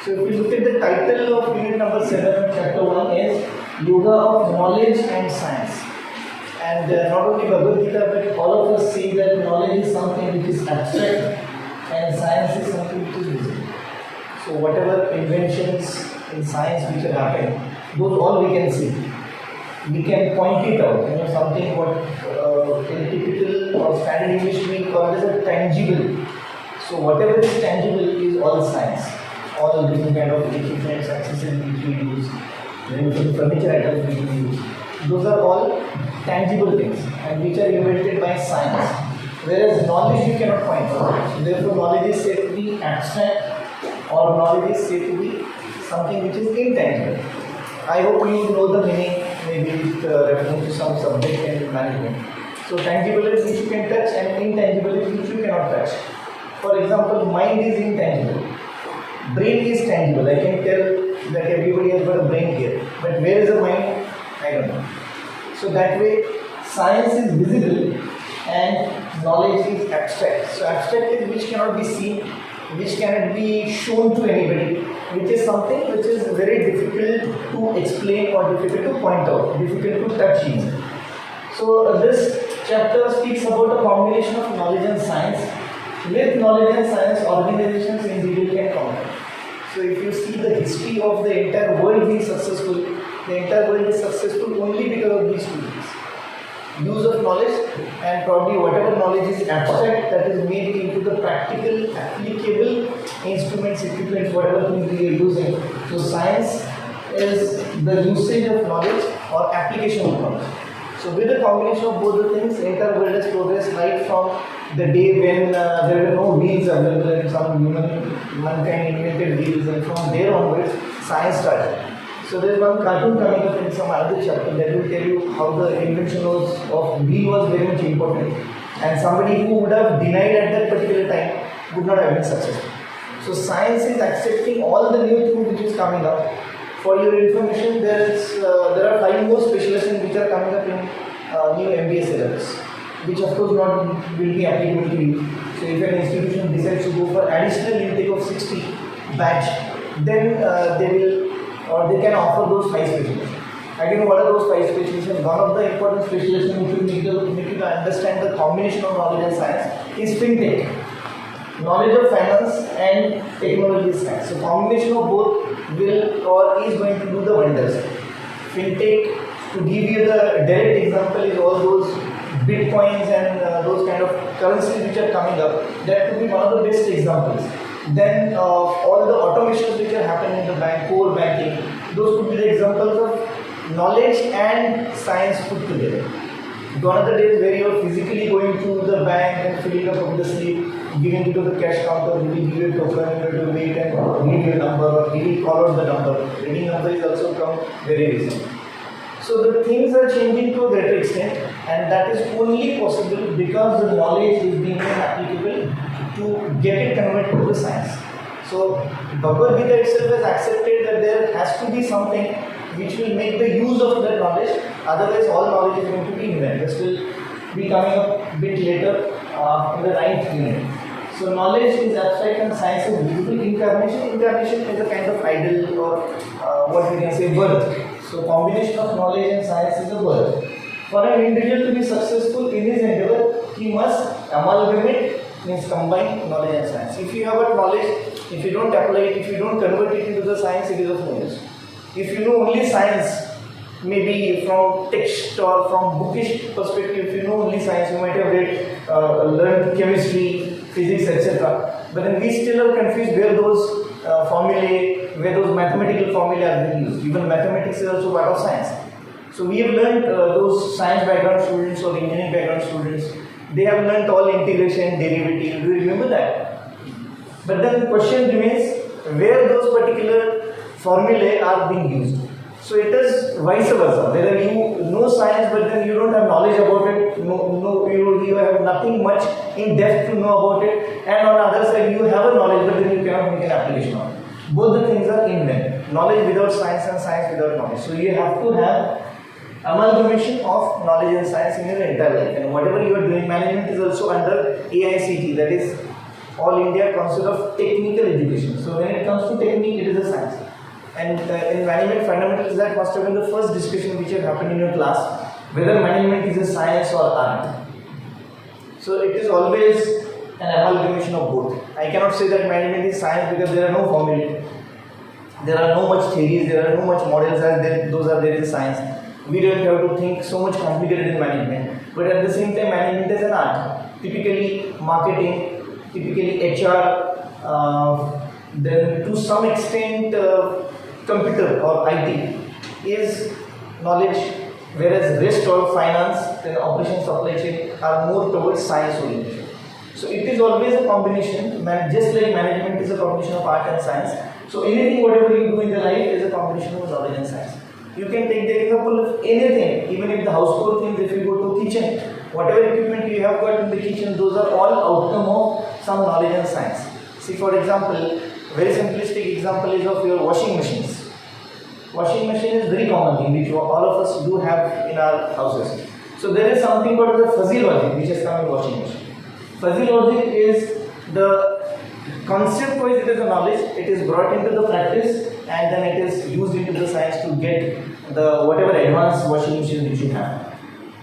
So if you look at the title of unit number 7, chapter 1 is Yoga of Knowledge and Science. And not only Bhagavad Gita, but all of us see that knowledge is something which is abstract and science is something which is visible. So whatever inventions in science which are happening, those all we can see. We can point it out, something what in typical or standard English we call it as a tangible. So whatever is tangible is all science. All different kind of equipment, accessories which we use, then furniture items which we use. Those are all tangible things and which are invented by science. Whereas knowledge you cannot point out. So therefore knowledge is said to be abstract or knowledge is said to be something which is intangible. I hope you know the meaning, maybe with reference to some subject in management. So tangible is which you can touch and intangible is which you cannot touch. For example, mind is intangible. Brain is tangible. I can tell that everybody has got a brain here. But where is the mind? I don't know. So that way, science is visible and knowledge is abstract. So abstract is which cannot be seen, which cannot be shown to anybody, which is something which is very difficult to explain or difficult to point out, difficult to touch even. So this chapter speaks about a combination of knowledge and science. With knowledge and science, organizations individually can combine. So if you see the history of the entire world being successful, the entire world is successful only because of these two things. Use of knowledge and probably whatever knowledge is abstract that is made into the practical, applicable instruments, equipments, whatever things we are using. So science is the usage of knowledge or application of knowledge. So with the combination of both the things, the entire world has progressed right from the day when there were no wheels available and some mankind invented wheels, and from there onwards science started. So there is one cartoon coming up in some other chapter that will tell you how the invention of wheel was very much important, and somebody who would have denied at that particular time would not have been successful. So science is accepting all the new things which is coming up. For your information, there are 5 more specializations which are coming up in new MBA syllabus, which of course not will be applicable to you. So if an institution decides to go for additional intake of 60 batch, then they can offer those 5 specializations. I don't know what are those 5 specializations. One of the important specializations which will make you understand the combination of knowledge and science is FinTech. Knowledge of finance and technology science. So combination of both will or is going to do the wonders. FinTech, to give you the direct example, is all those bitcoins and those kind of currencies which are coming up. That could be one of the best examples. Then all the automations which are happening in the bank, core banking, those could be the examples of knowledge and science put together. Gone are the days where you are physically going to the bank and filling up the slip, giving it to the cash counter, he will give you a token, you have to wait and read your number, or he will call out the number. Reading number is also come very recent. So the things are changing to a greater extent, and that is only possible because the knowledge is being applicable to get it converted to the science. So Bhagavad Gita itself has accepted that there has to be something which will make the use of that knowledge, otherwise all knowledge is going to be invented. This will be coming up a bit later in the 9th unit. So knowledge is abstract and science is visible. Incarnation is a kind of idol or what we can say birth. So combination of knowledge and science is a birth. For an individual to be successful in his endeavor, he must amalgamate, means combine knowledge and science. If you have a knowledge, if you don't apply it, if you don't convert it into the science, it is of no use. If you know only science, maybe from text or from bookish perspective, if you know only science, you might have learned chemistry, physics, etc. But then we still are confused where those formulae, where those mathematical formulae are being used. Even mathematics is also part of science. So we have learned those science background students or engineering background students, they have learned all integration, derivative. Do you remember that? But then the question remains, where those particular formulae are being used. So it is vice versa. Whether you know science but then you don't have knowledge about it, you have nothing much in depth to know about it, and on the other side you have a knowledge but then you cannot make an application of it. Both the things are invented. Knowledge without science and science without knowledge. So you have to have amalgamation of knowledge and science in your entire life. And whatever you are doing, management is also under AICT, that is All India Council of Technical Education. So when it comes to technique, it is a And in management fundamentals, that must have been the first discussion which had happened in your class, whether management is a science or art. So it is always an amalgamation of both. I cannot say that management is science because there are no formulae. There are no much theories, there are no much models as those are there in science. We don't have to think so much complicated in management. But at the same time, management is an art. Typically marketing, typically HR, then to some extent computer or IT is knowledge, whereas rest of finance and operations supply chain are more towards science oriented. So it is always a combination, just like management is a combination of art and science. So anything, whatever you do in the life is a combination of knowledge and science. You can take the example of anything, even if the household things, if you go to kitchen, whatever equipment you have got in the kitchen, those are all outcome of some knowledge and science. See, for example, very simplistic example is of your washing machines. Washing machine is very common thing which all of us do have in our houses. So there is something called the fuzzy logic which has come in washing machine. Fuzzy logic is the concept wise, it is a knowledge, it is brought into the practice and then it is used into the science to get the whatever advanced washing machine which you have.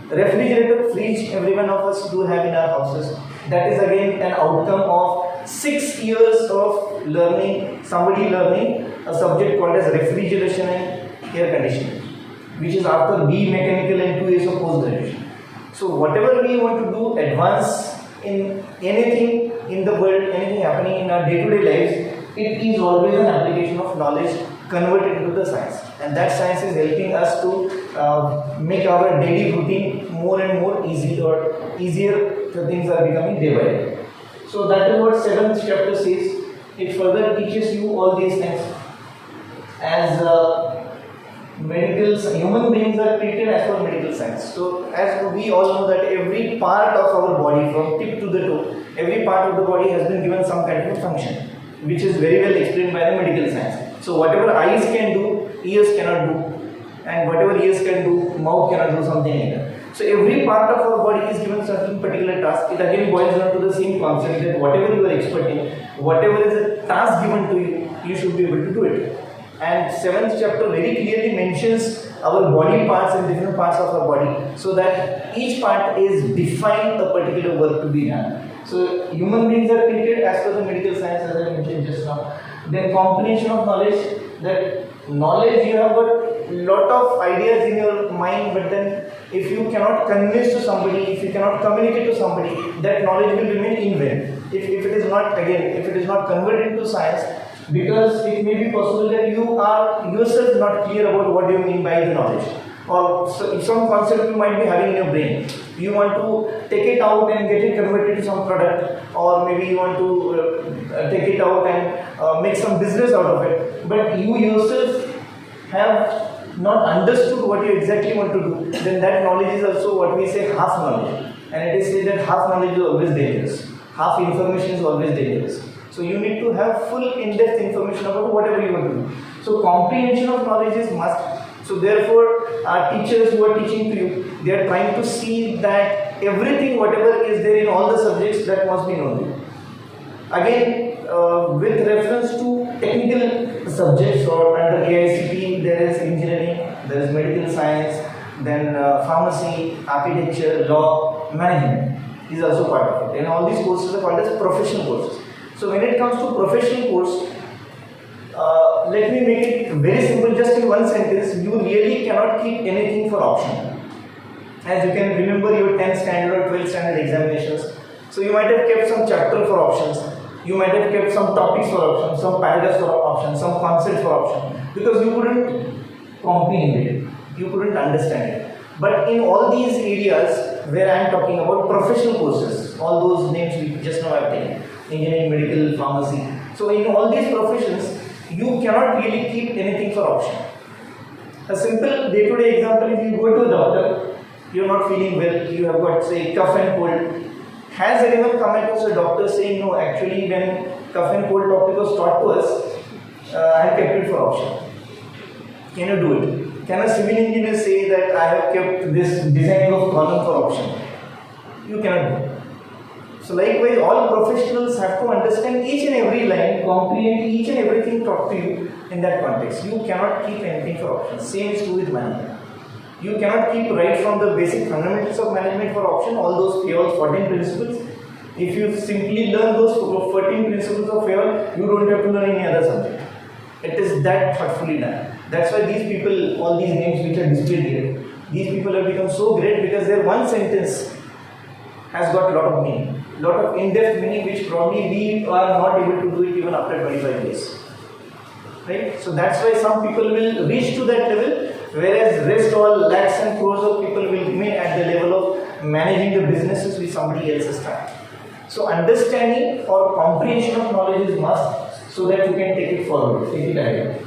Refrigerator, fridge, every one of us do have in our houses. That is again an outcome of 6 years of learning, somebody learning a subject called as refrigeration and air conditioning, which is after B mechanical and 2 years of post graduation. So whatever we want to do advance in anything in the world, anything happening in our day-to-day lives, it is always an application of knowledge converted into the science, and that science is helping us to make our daily routine more and more easy, or easier. The things are becoming day by day. So that is what 7th chapter says. It further teaches you all these things. As human beings are treated as per medical science. So as we all know that every part of our body, from tip to the toe, every part of the body has been given some kind of function, which is very well explained by the medical science. So whatever eyes can do, ears cannot do, and whatever ears can do, mouth cannot do, something like that. So every part of our body is given certain particular task. It again boils down to the same concept that whatever you are expert in, whatever is a task given to you, you should be able to do it. And 7th chapter very clearly mentions our body parts and different parts of our body, so that each part is defined a particular work to be done. So human beings are treated as per the medical science, as I mentioned just now. Then combination of knowledge, that knowledge you have got lot of ideas in your mind, but then if you cannot convince to somebody, if you cannot communicate to somebody, that knowledge will remain in vain. If it is not, again, if it is not converted into science, because it may be possible that you are yourself not clear about what you mean by the knowledge, or some concept you might be having in your brain. You want to take it out and get it converted to some product, or maybe you want to take it out and make some business out of it, but you yourself have not understood what you exactly want to do, then that knowledge is also what we say half knowledge. And it is said that half knowledge is always dangerous, half information is always dangerous. So you need to have full in-depth information about whatever you want to do. So comprehension of knowledge is must. So therefore, our teachers who are teaching to you, they are trying to see that everything, whatever is there in all the subjects, that must be known. Again, with reference to technical subjects, or under AICT, there is engineering, there is medical science, then pharmacy, architecture, law, management is also part of it. And all these courses are called as professional courses. So when it comes to professional course, let me make it very simple, just in one sentence. You really cannot keep anything for option. As you can remember your 10th standard or 12th standard examinations, so you might have kept some chapter for options, you might have kept some topics for options, some paragraphs for options, some concepts for option, because you couldn't comprehend it, you couldn't understand it. But in all these areas where I am talking about professional courses, all those names we just now have taken, engineering, medical, pharmacy. So in all these professions, you cannot really keep anything for option. A simple day-to-day example, if you go to a doctor, you are not feeling well, you have got, say, cough and cold. Has anyone come across a doctor saying, no, actually when cough and cold topic was taught to us, I have kept it for option? Can you do it? Can a civil engineer say that I have kept this designing of column for option? You cannot do it. So likewise, all professionals have to understand each and every line, comprehend each and everything taught to you in that context. You cannot keep anything for options. Same is true with management. You cannot keep right from the basic fundamentals of management for option, all those Fayol's 14 principles. If you simply learn those 14 principles of Fayol, you don't have to learn any other subject. It is that thoughtfully done. That's why these people, all these names which are displayed here, these people have become so great because their one sentence has got a lot of meaning, lot of in-depth meaning which probably we are not able to do it even after 25 years. Right? So that's why some people will reach to that level, whereas rest all lakhs and crores of people will remain at the level of managing the businesses which somebody else has started. So understanding or comprehension of knowledge is must so that you can take it forward, take it ahead.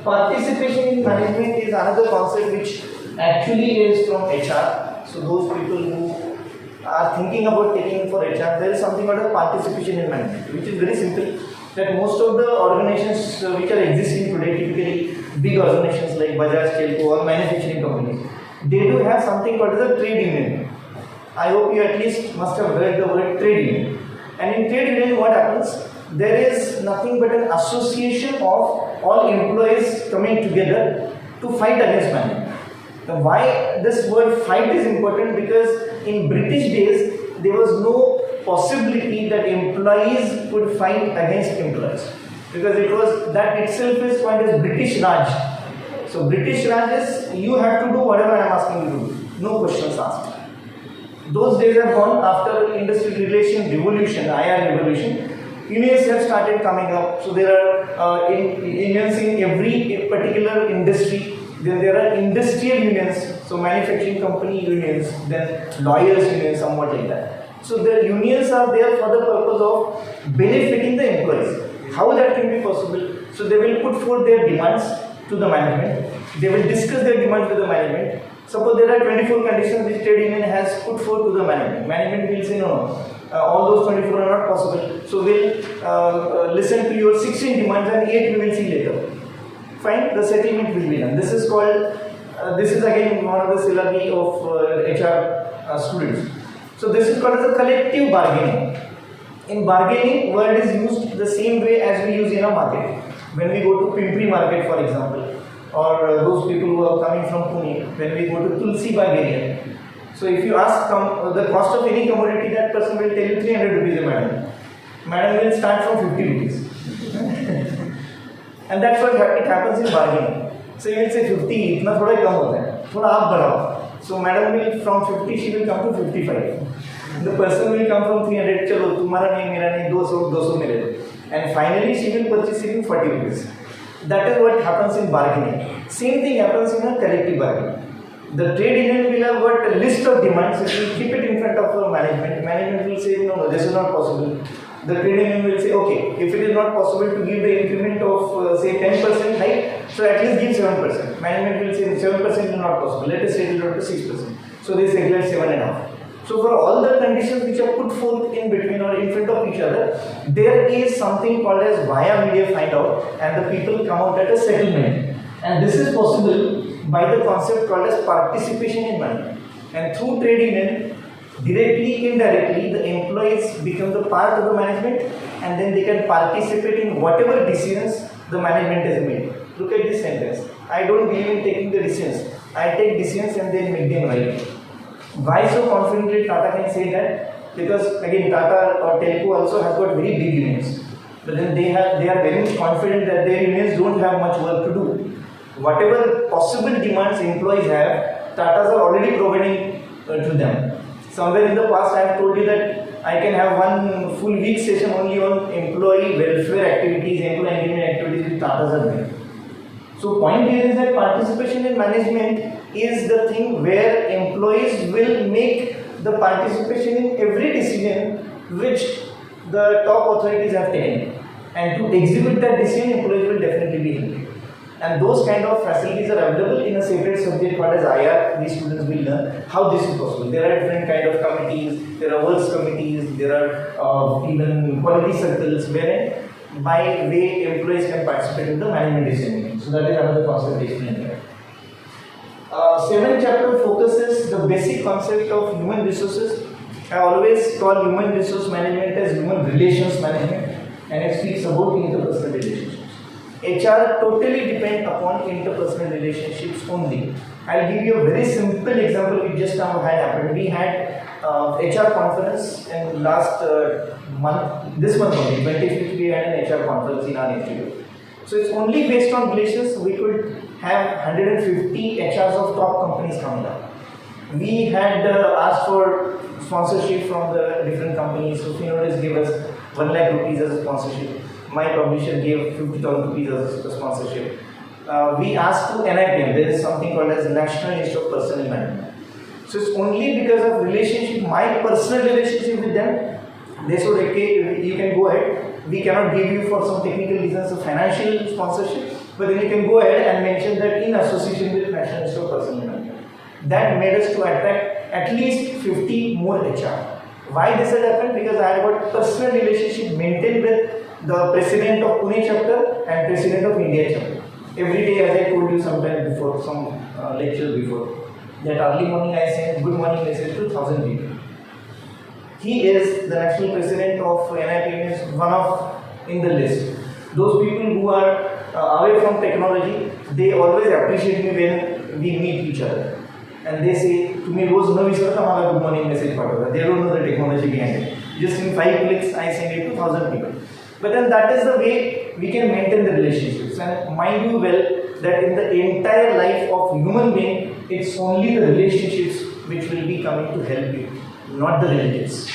Participation in management is another concept which actually is from HR. So those people who are thinking about taking for HR, there is something called a participation in management, which is very simple. That most of the organizations which are existing today, typically big organizations like Bajaj, Telco or manufacturing companies, they do have something called as a trade union. I hope you at least must have heard the word trade union. And in trade union, what happens? There is nothing but an association of all employees coming together to fight against management. Now, why this word fight is important? Because in British days, there was no possibility that employees could fight against employees, because it was that itself is called as British Raj. So British Raj is you have to do whatever I am asking you to do, no questions asked. Those days have gone. After industrial relation revolution, IR revolution, unions have started coming up. So there are unions in every particular industry. Then there are industrial unions, so manufacturing company unions, then lawyers unions, somewhat like that. So the unions are there for the purpose of benefiting the employees. How that can be possible? So they will put forth their demands to the management. They will discuss their demands with the management. Suppose there are 24 conditions which trade union has put forth to the management. Management will say no, all those 24 are not possible. So we'll listen to your 16 demands and 8 we will see later. Fine, the settlement will be done. This is called, this is again one of the syllabi of HR students. So this is called as a collective bargaining. In bargaining, word is used the same way as we use in a market. When we go to Pimpri market, for example, or those people who are coming from Pune, when we go to Tulsi bargaining. So if you ask the cost of any commodity, that person will tell you 300 rupees a madam. Madam will start from 50 rupees. And that's what it happens in bargaining. So you will say 50, itna thoda kam hota hai, thoda aap badhao. So madam will from 50, she will come to 55. The person will come from 300, chalo, tumhara nahi, mera nahi, 200 mere do. And finally she will purchase it in 40 rupees. That is what happens in bargaining. Same thing happens in a collective bargaining. The trade union will have got a list of demands, it will keep it in front of the management. Management will say, no, this is not possible. The trade union will say, okay, if it is not possible to give the increment of say 10% hike, so at least give 7%. Management will say 7% is not possible, let us say it down to 6%. So they say let 7.5%. So for all the conditions which are put forth in between or in front of each other, there is something called as via media find out, and the people come out at a settlement. And this is possible by the concept called as participation in management. And through trade union, directly, indirectly, the employees become the part of the management, and then they can participate in whatever decisions the management has made. Look at this sentence. I don't believe in taking the decisions. I take decisions and then make them right. Why so confidently Tata can say that? Because again, Tata or Telco also has got very big unions. But then they are very much confident that their unions don't have much work to do. Whatever possible demands employees have, Tatas are already providing to them. Somewhere in the past I have told you that I can have one full week session only on employee welfare activities, employee engagement activities which Tatas are doing. So point here is that participation in management is the thing where employees will make the participation in every decision which the top authorities have taken. And to execute that decision, employees will definitely be helped. And those kind of facilities are available in a separate subject called as IR. These students will learn how this is possible. There are different kind of committees, there are works committees, there are even quality circles where by way employees can participate in the management decision making. So that is another concept explained here. 7th chapter focuses the basic concept of human resources. I always call human resource management as human relations management, and it speaks about interpersonal relationships. HR totally depend upon interpersonal relationships only. I'll give you a very simple example which just now had happened. We had HR conference in last month, this month only, 25th, we had an HR conference in our institute. So it's only based on relations we could have 150 HRs of top companies coming up. We had asked for sponsorship from the different companies. So Finnotis gave us 1 lakh rupees as a sponsorship. My publisher gave 50,000 rupees as a sponsorship. We asked to NIPM, there is something called as National Institute of Personnel Management. So it's only because of relationship, my personal relationship with them, they said, okay, you can go ahead. We cannot give you for some technical reasons a financial sponsorship, but then you can go ahead and mention that in association with National Institute of Personnel Management. That made us to attract at least 50 more HR. Why this had happened? Because I had got personal relationship maintained with the president of Pune chapter and president of India chapter. Every day, as I told you sometime before, some lectures before, that early morning I send good morning message to 1,000 people. He is the national president of NIPM, is one of in the list. Those people who are away from technology, they always appreciate me when we meet each other. And they say to me, "Rose no visar good morning message pathota." They don't know the technology behind it. Just in 5 clicks, I send it to 1,000 people. But then that is the way we can maintain the relationships. And mind you well that in the entire life of human being, it's only the relationships which will be coming to help you, not the relatives.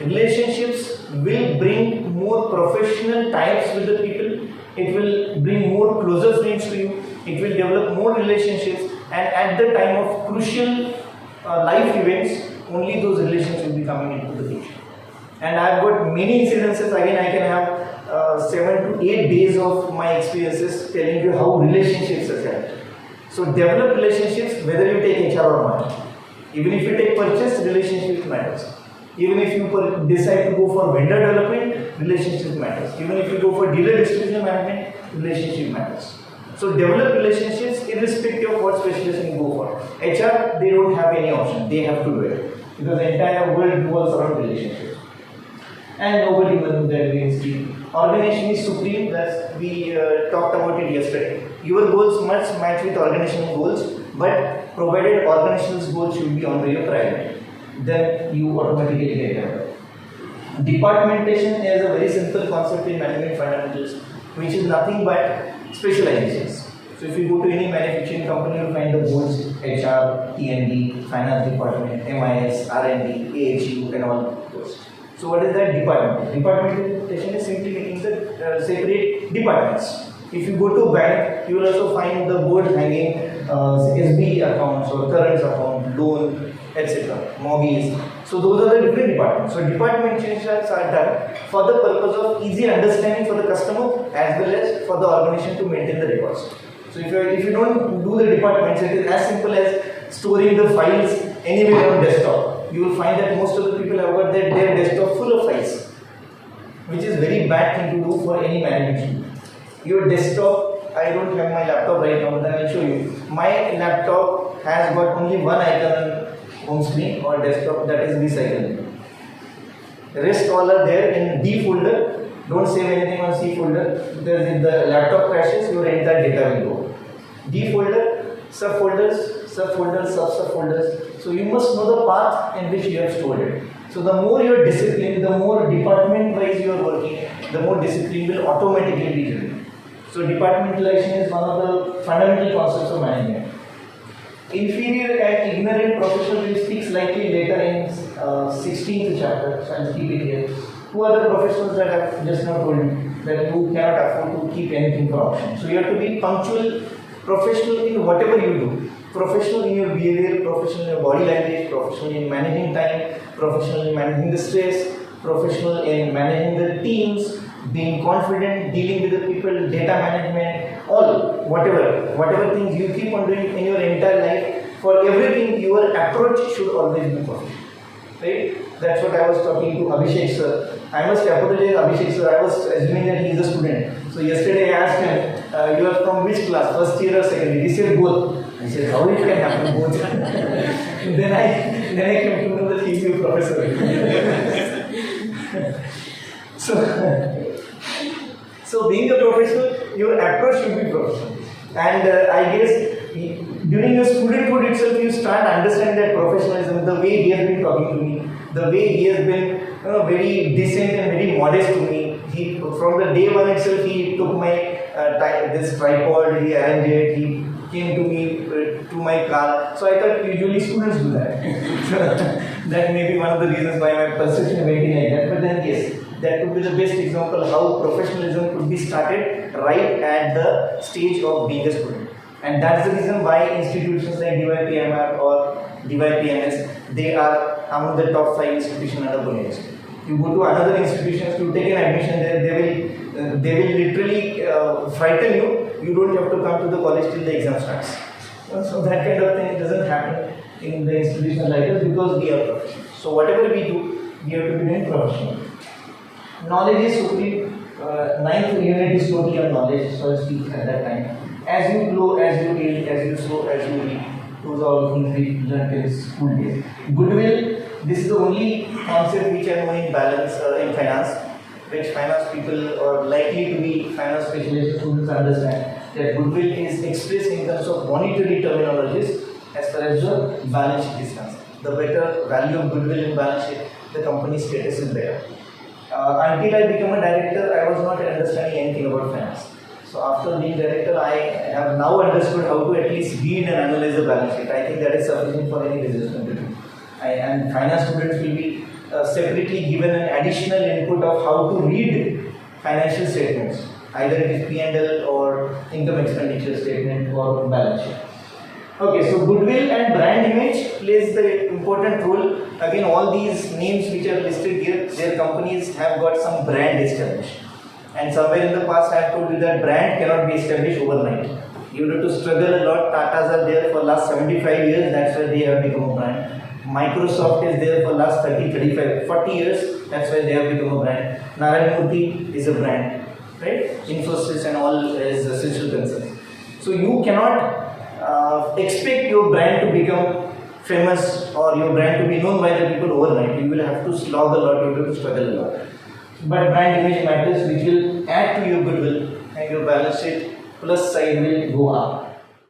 Relationships will bring more professional ties with the people. It will bring more closer friends to you. It will develop more relationships. And at the time of crucial life events, only those relationships will be coming into the picture. And I've got many incidences. Again, I can have 7 to 8 days of my experiences telling you how relationships are helped. So develop relationships whether you take HR or not. Even if you take purchase, relationship matters. Even if you decide to go for vendor development, relationship matters. Even if you go for dealer distribution management, relationship matters. So develop relationships irrespective of what specialization you go for. HR, they don't have any option. They have to do it. Because the entire world revolves around relationships. And nobody will do that against you. Organization is supreme, as we talked about it yesterday. Your goals must match with organizational goals, but provided organizational goals should be on your priority, then you automatically get there. Departmentation is a very simple concept in management fundamentals, which is nothing but specializations. So if you go to any manufacturing company, you'll find the boards, HR, T&D, finance department, MIS, R&D, AHU, and all those. So what is that department? Departmentation is simply making the separate departments. If you go to a bank, you will also find the board hanging SB accounts or current account, loan, etc., mortgage. So those are the different departments. So departmentations are done for the purpose of easy understanding for the customer as well as for the organization to maintain the records. So if you don't do the departments, it is as simple as storing the files anywhere on desktop. You will find that most of the people have got their desktop full of files, which is very bad thing to do for any management. Your desktop, I don't have my laptop right now, but then I'll show you. My laptop has got only one icon on home screen or desktop, that is this icon. The rest all are there in D folder. Don't save anything on C folder, because if the laptop crashes, your entire data will go. D folder, subfolders, subfolders, subfolders. So you must know the path in which you have stored it. So the more you are disciplined, the more department wise you are working, the more discipline will automatically be driven. So departmentalization is one of the fundamental concepts of management. Inferior and ignorant professional will speak slightly later in 16th chapter, so I'll keep it here. Who are the professionals that I have just now told you that you cannot afford to keep anything for option. So you have to be punctual, professional in whatever you do. Professional in your behavior, professional in your body language, professional in managing time, professional in managing the stress, professional in managing the teams, being confident, dealing with the people, data management, all, whatever things you keep on doing in your entire life, for everything your approach should always be professional. Right? That's what I was talking to Abhishek sir. I must apologize Abhishek sir, I was assuming that he is a student. So yesterday I asked him, you are from which class, first year or second year? He said both. He said, how it can happen both? then I came to know that he's your professor. So being a professional, your approach should be professional. And I guess during your studenthood itself, you start understanding that professionalism, the way he has been talking to me, the way he has been very decent and very modest to me. He, from the day one itself, he took my this tripod, he arranged it, he came to me to my car. So I thought usually students do that. That may be one of the reasons why my perception went in like that. But then yes, that could be the best example how professionalism could be started right at the stage of being a student. And that's the reason why institutions like DYPMR or DYPMS, they are among the top 5 institutions under Pune University. You go to another institutions to take an admission there, they will literally frighten you. You don't have to come to the college till the exam starts. So that kind of thing doesn't happen in the institution like us because we are professional. So whatever we do, we have to be doing professional. Knowledge is totally, ninth unit is totally on knowledge, so I speak at that time. As you grow, as you age, as you sow, as you read, those are all things we learn till school days. Goodwill, this is the only concept which I know in balance, in finance, which finance people or likely to be finance specialist students understand that goodwill is expressed in terms of monetary terminologies as far as the balance sheet is concerned. The better value of goodwill in balance sheet, the company status is there. Until I became a director, I was not understanding anything about finance. So after being director, I have now understood how to at least read and analyze the balance sheet. I think that is sufficient for any business to do. And finance students will be separately given an additional input of how to read financial statements, either it is P&L or income expenditure statement or balance sheet. Okay, so goodwill and brand image plays the important role. Again, all these names which are listed here, their companies have got some brand established. And somewhere in the past I have told you that brand cannot be established overnight. You have to struggle a lot. Tatas are there for last 75 years, that's why they have become a brand. Microsoft is there for last 30, 35, 40 years, that's why they have become a brand. Narayana Murthy is a brand, right? Infosys and all is essential concerns. So you cannot expect your brand to become famous or your brand to be known by the people overnight. You will have to slog a lot, you will have to struggle a lot. But brand image matters, which will add to your goodwill and your balance sheet plus side will go up.